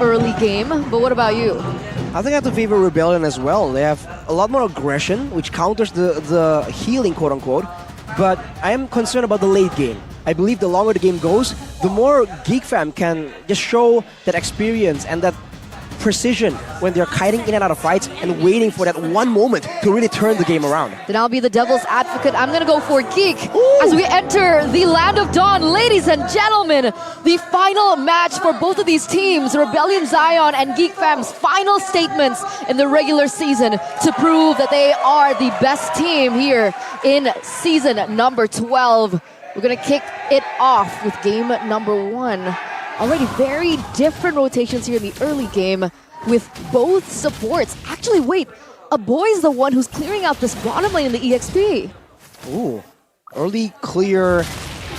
early game. But what about you? I think I have to favor Rebellion as well. They have a lot more aggression, which counters the healing, quote-unquote. But I am concerned about the late game. I believe the longer the game goes, the more GEEK fam can just show that experience and that precision when they're kiting in and out of fights and waiting for that one moment to really turn the game around. Then I'll be the devil's advocate. I'm going to go for GEEK as we enter the Land of Dawn. Ladies and gentlemen, the final match for both of these teams, Rebellion Zion and GEEK fam's final statements in the regular season to prove that they are the best team here in season number 12. We're going to kick it off with game number 1. Already very different rotations here in the early game with both supports. Actually, wait, a boy's the one who's clearing out this bottom lane in the EXP. Ooh, early clear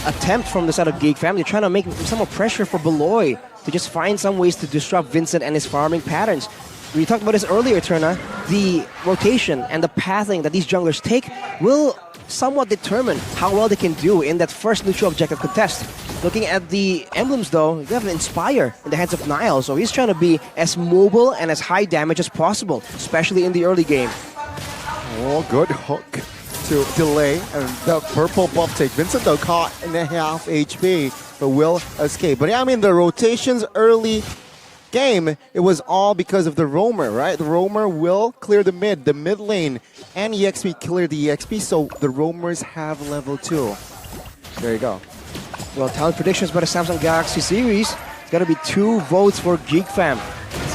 attempt from the side of GEEK fam. They're trying to make some more pressure for Beloy to just find some ways to disrupt Vincent and his farming patterns. We talked about this earlier, Turna. The rotation and the pathing that these junglers take will somewhat determine how well they can do in that first neutral objective contest. Looking at the emblems though, you have an Inspire in the hands of Nile, so he's trying to be as mobile and as high damage as possible, especially in the early game. Oh, good hook to delay, and the purple buff take. Vincent though caught in the half HP, but will escape. But yeah, I mean the rotations early game, it was all because of the roamer, right? The roamer will clear the mid lane, and EXP clear the EXP, so the roamers have level 2. There you go. Well, talent predictions by the Samsung Galaxy series. It's got to be 2 votes for GEEK fam.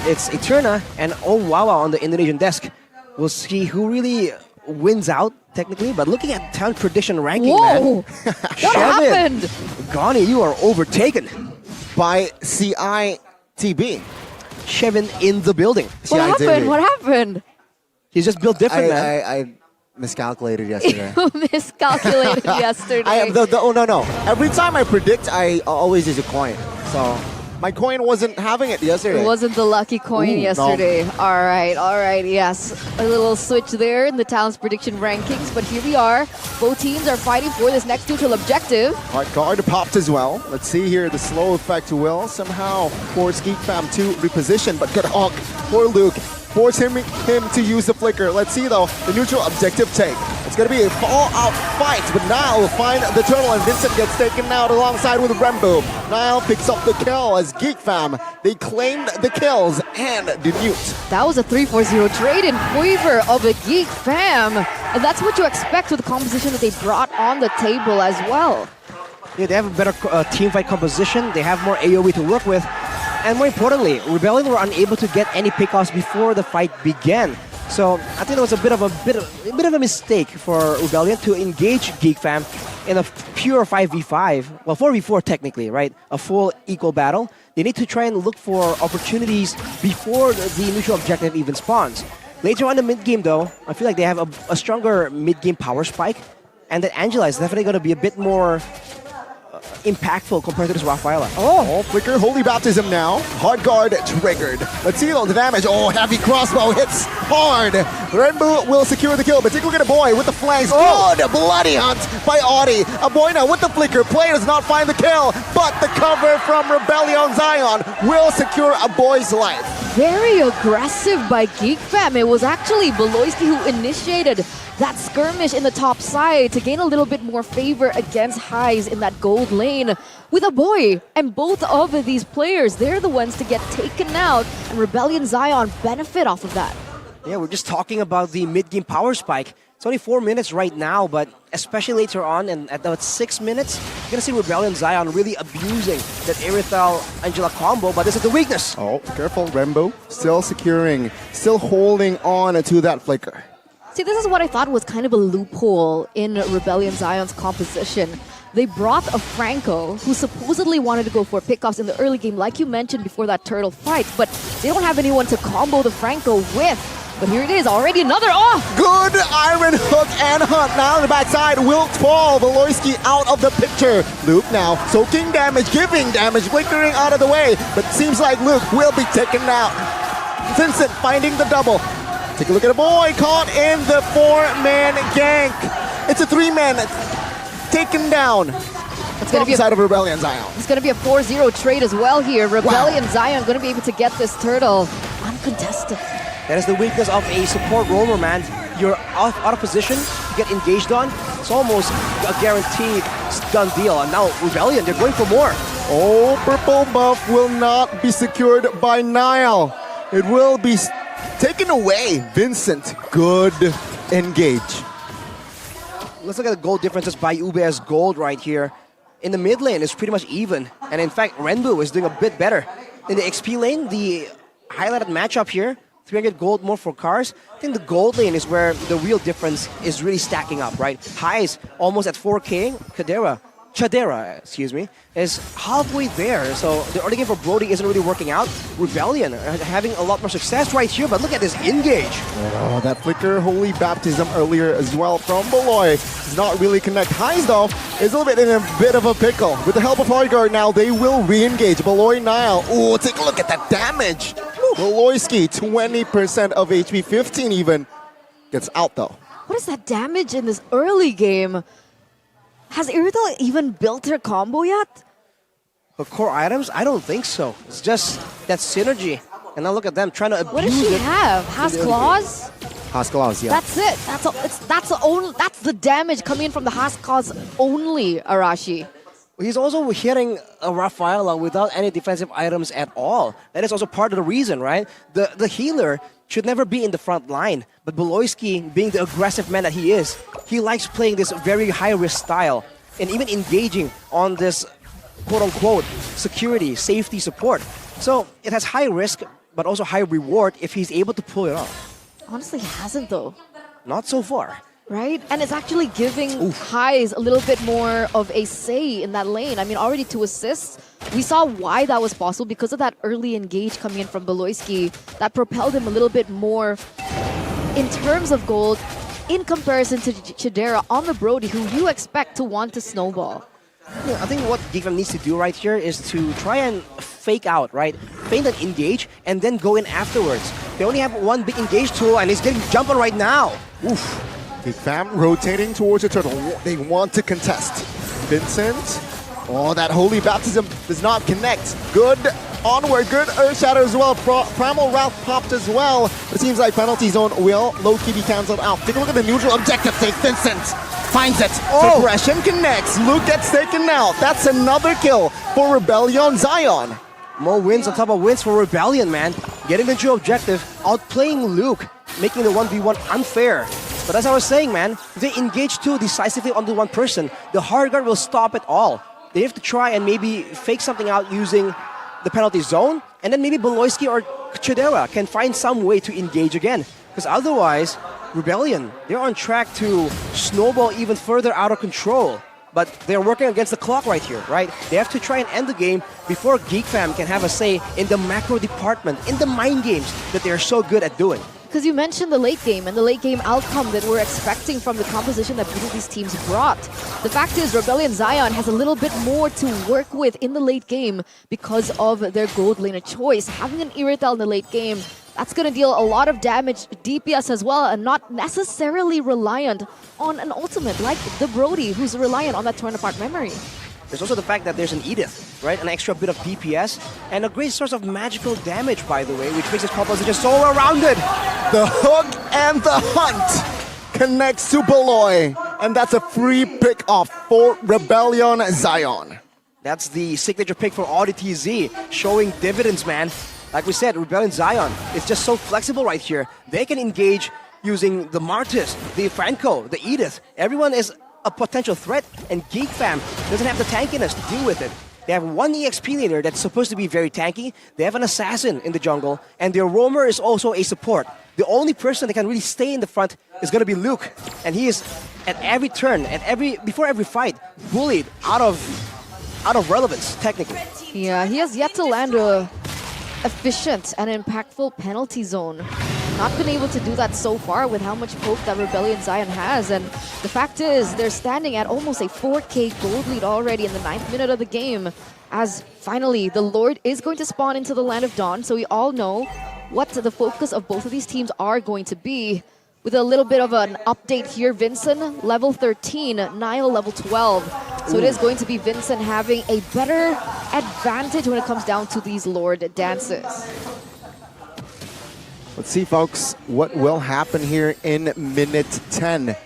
It's Eterna and Owawa on the Indonesian desk. We'll see who really wins out, technically, but looking at talent prediction ranking, Whoa! man. What happened? Gani, you are overtaken By CITB. Shevin in the building. What happened? What happened? He's just built different, man. I miscalculated yesterday. Miscalculated yesterday. Oh, no. Every time I predict, I always use a coin. So my coin wasn't having it yesterday. It wasn't the lucky coin yesterday. No. All right, yes. A little switch there in the talents prediction rankings, but here we are. Both teams are fighting for this next neutral objective. Hard guard popped as well. Let's see here, the slow effect will somehow force GEEK fam to reposition, but good hawk for Luke. Force him to use the flicker. Let's see though, the neutral objective take. It's going to be a fall-out fight, but Nile will find the turtle and Vincent gets taken out alongside with Rembo. Nile picks up the kill as GEEK fam, they claimed the kills and the newt. That was a 3-4-0 trade in favor of the GEEK fam. And that's what you expect with the composition that they brought on the table as well. Yeah, they have a better team fight composition. They have more AoE to work with. And more importantly, Rebellion were unable to get any pickoffs before the fight began. So I think it was a bit of a mistake for Rebellion to engage GEEK fam in a pure 5v5, well 4v4 technically, right? A full equal battle. They need to try and look for opportunities before the neutral objective even spawns. Later on in the mid game though, I feel like they have a stronger mid game power spike, and that Angela is definitely going to be a bit more impactful compared to this Rafaela. Oh, flicker, holy baptism now. Hard guard triggered. Let's see though the damage. Oh, heavy crossbow hits hard. Renbu will secure the kill, but take a look at a boy with the flanks. Oh, the bloody hunt by Audi. A boy now with the flicker. Player does not find the kill, but the cover from Rebellion Zion will secure a boy's life. Very aggressive by GEEK fam. It was actually Beloyski who initiated that skirmish in the top side to gain a little bit more favor against Highs in that gold lane with a boy. And both of these players, they're the ones to get taken out, and Rebellion Zion benefit off of that. Yeah, we're just talking about the mid-game power spike. It's only 4 minutes right now, but especially later on, and at about 6 minutes, you're going to see Rebellion Zion really abusing that Irithel-Angela combo, but this is the weakness. Oh, careful, Rembo. Still securing, still holding on to that flicker. See, this is what I thought was kind of a loophole in Rebellion Zion's composition. They brought a Franco who supposedly wanted to go for pickoffs in the early game, like you mentioned before that turtle fight, but they don't have anyone to combo the Franco with. But here it is, already another off! Good iron hook and hunt. Now on the backside, Wilt fall. Veloisky out of the picture. Luke now soaking damage, giving damage, flickering out of the way. But seems like Luke will be taken out. Vincent finding the double. Take a look at a boy caught in the 4-man gank. It's a 3-man taken down. from the side of Rebellion Zion. It's going to be a 4-0 trade as well here. Rebellion Zion going to be able to get this turtle uncontested. That is the weakness of a support roamer, man. You're out of position, you get engaged on, it's almost a guaranteed done deal. And now Rebellion, they're going for more. Oh, purple buff will not be secured by Nile. It will be taken away. Vincent, good engage. Let's look at the gold differences by Ube's gold right here. In the mid lane, it's pretty much even. And in fact, Renbu is doing a bit better. In the XP lane, the highlighted matchup here, 300 gold more for cars. I think the gold lane is where the real difference is really stacking up, right? Highs almost at 4K. Chadera, excuse me, is halfway there. So the early game for Brody isn't really working out. Rebellion having a lot more success right here, but look at this engage. Oh, that flicker, holy baptism earlier as well from Beloy. Does not really connect. Heisdorf is a little bit in a bit of a pickle. With the help of Hardguard now, they will re-engage. Beloy Nile. Oh, take a look at that damage. Beloyski, 20% of HP, 15 even. Gets out though. What is that damage in this early game? Has Irital even built her combo yet? Her core items? I don't think so. It's just that synergy. And now look at them trying to abuse it. What does she have? Has claws? Has claws, yeah. That's it. That's the damage coming in from the Has claws only, Arashi. He's also hitting a Rafaela without any defensive items at all. That is also part of the reason, right? The healer should never be in the front line. But Beloyski, being the aggressive man that he is, he likes playing this very high-risk style and even engaging on this quote-unquote security, safety support. So it has high risk, but also high reward if he's able to pull it off. Honestly, he hasn't though. Not so far. Right? And it's actually giving Highs a little bit more of a say in that lane. I mean, already 2 assists. We saw why that was possible because of that early engage coming in from Beloyski that propelled him a little bit more in terms of gold in comparison to Chidera on the Brody, who you expect to want to snowball. Yeah, I think what GEEK needs to do right here is to try and fake out, right? Feint and engage, and then go in afterwards. They only have one big engage tool, and he's getting jumping right now. Oof. GEEK fam rotating towards the turtle. They want to contest. Vincent. Oh, that holy baptism does not connect. Good onward, good Earth Shatter as well. Primal Wrath popped as well. It seems like penalty zone will low-key be cancelled out. Take a look at the neutral objective take. Vincent finds it. Oh. Suppression connects. Luke gets taken out. That's another kill for Rebellion Zion. More wins on top of wins for Rebellion, man. Getting the neutral objective, outplaying Luke, making the 1v1 unfair. But as I was saying, man, if they engage too decisively onto one person, the hard guard will stop it all. They have to try and maybe fake something out using the penalty zone, and then maybe Beloyski or Chidera can find some way to engage again. Because otherwise, Rebellion, they're on track to snowball even further out of control. But they're working against the clock right here, right? They have to try and end the game before GEEK fam can have a say in the macro department, in the mind games that they're so good at doing. Because you mentioned the late game and the late game outcome that we're expecting from the composition that both of these teams brought. The fact is, Rebellion Zion has a little bit more to work with in the late game because of their gold laner choice. Having an Irital in the late game, that's going to deal a lot of damage, DPS as well, and not necessarily reliant on an ultimate like the Brody, who's reliant on that torn apart memory. There's also the fact that there's an Edith, right? An extra bit of DPS and a great source of magical damage, by the way, which makes this composition so well-rounded. The hook and the hunt connects to Beloy, and that's a free pick off for Rebellion Zion. That's the signature pick for Oddity Z, showing dividends, man. Like we said, Rebellion Zion is just so flexible right here. They can engage using the Martis, the Franco, the Edith. Everyone is a potential threat, and GEEK fam doesn't have the tankiness to deal with it. They have one EXP laner that's supposed to be very tanky. They have an assassin in the jungle, and their roamer is also a support. The only person that can really stay in the front is going to be Luke, and he is at every turn, before every fight, bullied out of relevance technically. Yeah, he has yet to land a efficient and impactful penalty zone. Not been able to do that so far with how much poke that Rebellion Zion has, and the fact is they're standing at almost a 4K gold lead already in the 9th minute of the game, as finally the Lord is going to spawn into the Land of Dawn, so we all know what the focus of both of these teams are going to be. With a little bit of an update here, Vincent level 13, Nile level 12. So it is going to be Vincent having a better advantage when it comes down to these Lord dances. Let's see, folks, what will happen here in minute 10.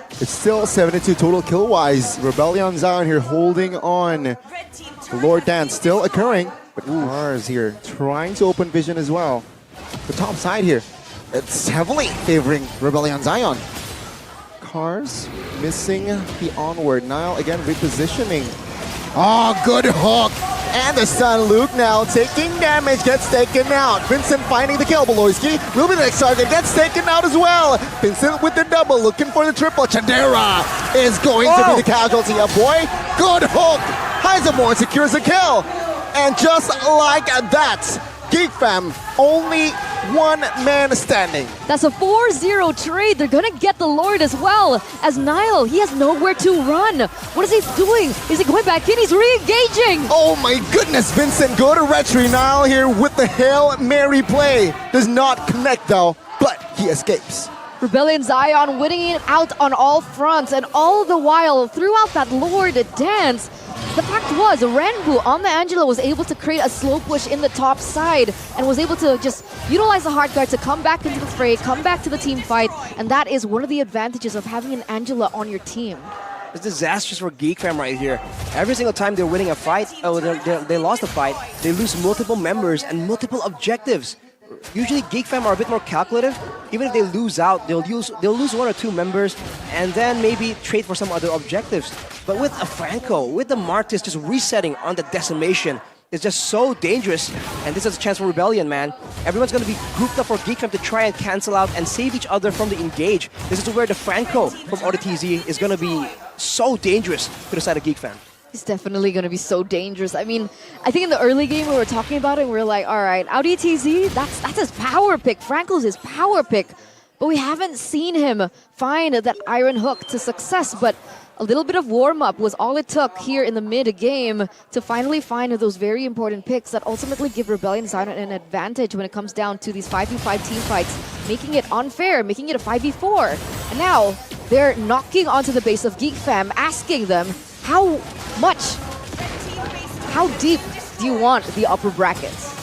It's still 72 total kill-wise. Rebellion Zion here holding on. The Lord Dance still occurring, but Mars here trying to open vision as well. The top side here, it's heavily favoring Rebellion Zion. Cars missing the onward. Nile again repositioning. Oh, good hook. And the stun. Luke now taking damage, gets taken out. Vincent finding the kill. Beloyski will be the next target, gets taken out as well. Vincent with the double, looking for the triple. Chadera is going to be the casualty. A boy, good hook. Heisemore secures a kill. And just like that, GEEK Fam only one man standing. That's a 4-0 trade. They're gonna get the Lord as well. As Nile, he has nowhere to run. What is he doing? Is he going back in? He's re-engaging. Oh my goodness, Vincent, go to Retri. Nile here with the Hail Mary play. Does not connect though, but he escapes. Rebellion Zion winning it out on all fronts, and all the while, throughout that Lord dance, the fact was, Renbu on the Angela was able to create a slow push in the top side and was able to just utilize the hard guard to come back into the fray, come back to the team fight, and that is one of the advantages of having an Angela on your team. It's disastrous for GEEK Fam right here. Every single time they're winning a fight, they lost a fight, they lose multiple members and multiple objectives. Usually GEEK Fam are a bit more calculative. Even if they lose out, they'll lose one or two members and then maybe trade for some other objectives. But with a Franco, with the Martis just resetting on the decimation, it's just so dangerous. And this is a chance for Rebellion, man. Everyone's going to be grouped up for GEEK Fam to try and cancel out and save each other from the engage. This is where the Franco from OTTZ is going to be so dangerous to the side of GEEK Fam. He's definitely going to be so dangerous. I mean, I think in the early game we were talking about it and we were like, all right, Audi TZ, that's his power pick. Franco's his power pick. But we haven't seen him find that iron hook to success. But a little bit of warm-up was all it took here in the mid-game to finally find those very important picks that ultimately give Rebellion Zion an advantage when it comes down to these 5v5 team fights, making it unfair, making it a 5v4. And now they're knocking onto the base of GEEK Fam, asking them, how deep do you want the upper brackets?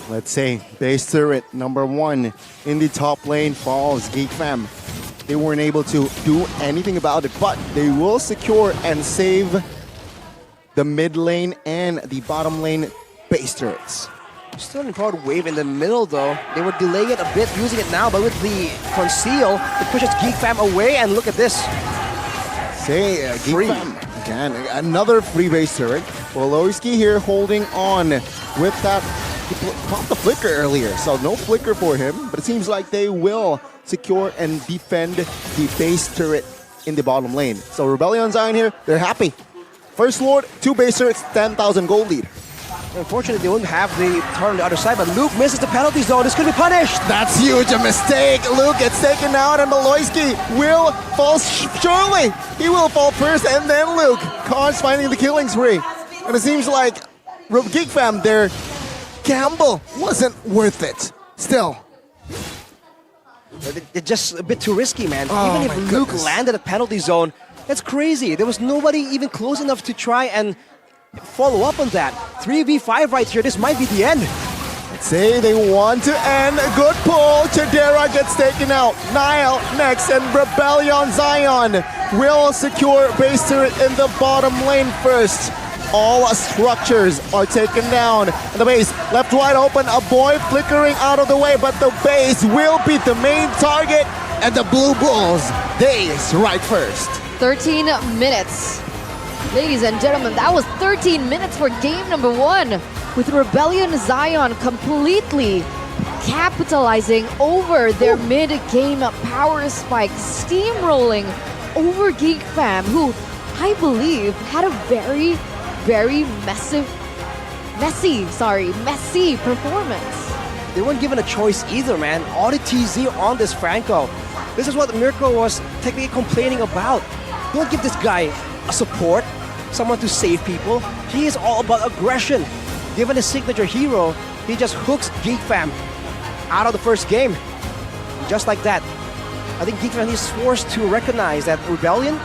Let's see. Base turret number 1 in the top lane falls. GEEK Fam, they weren't able to do anything about it, but they will secure and save the mid lane and the bottom lane base turrets. Still an important wave in the middle though. They were delaying it a bit, using it now, but with the conceal, it pushes GEEK Fam away, and look at this. GEEK Fam again, another free base turret. Woloski here holding on with that. He popped the flicker earlier, so no flicker for him, but it seems like they will secure and defend the base turret in the bottom lane. So Rebellion Zion here, they're happy. First Lord, 2 base turrets, 10,000 gold lead. Unfortunately, they wouldn't have the turn on the other side, but Luke misses the penalty zone. This could be punished. That's huge, a mistake. Luke gets taken out, and Beloyski will fall surely. He will fall first, and then Luke. Cons finding the killing spree. And it seems like GEEK Fam, their gamble wasn't worth it. Still. It's just a bit too risky, man. Oh, even if Luke landed a penalty zone, that's crazy. There was nobody even close enough to try and follow up on that. 3v5 right here. This might be the end. Say they want to end. Good pull. Chadera gets taken out. Nile next, and Rebellion Zion will secure base turret in the bottom lane first. All structures are taken down. And the base left wide open. A boy flickering out of the way, but the base will be the main target. And the Blue Bulls, they strike first. 13 minutes. Ladies and gentlemen, that was 13 minutes for game number 1, with Rebellion Zion completely capitalizing over their mid-game power spike, steamrolling over GEEK Fam, who I believe had a very messy performance. They weren't given a choice either, man. OTTZ on this Franco. This is what Mirko was technically complaining about. Don't give this guy a support, someone to save people. He is all about aggression. Given his signature hero, he just hooks GEEK Fam out of the first game. Just like that. I think GEEK Fam is forced to recognize that Rebellion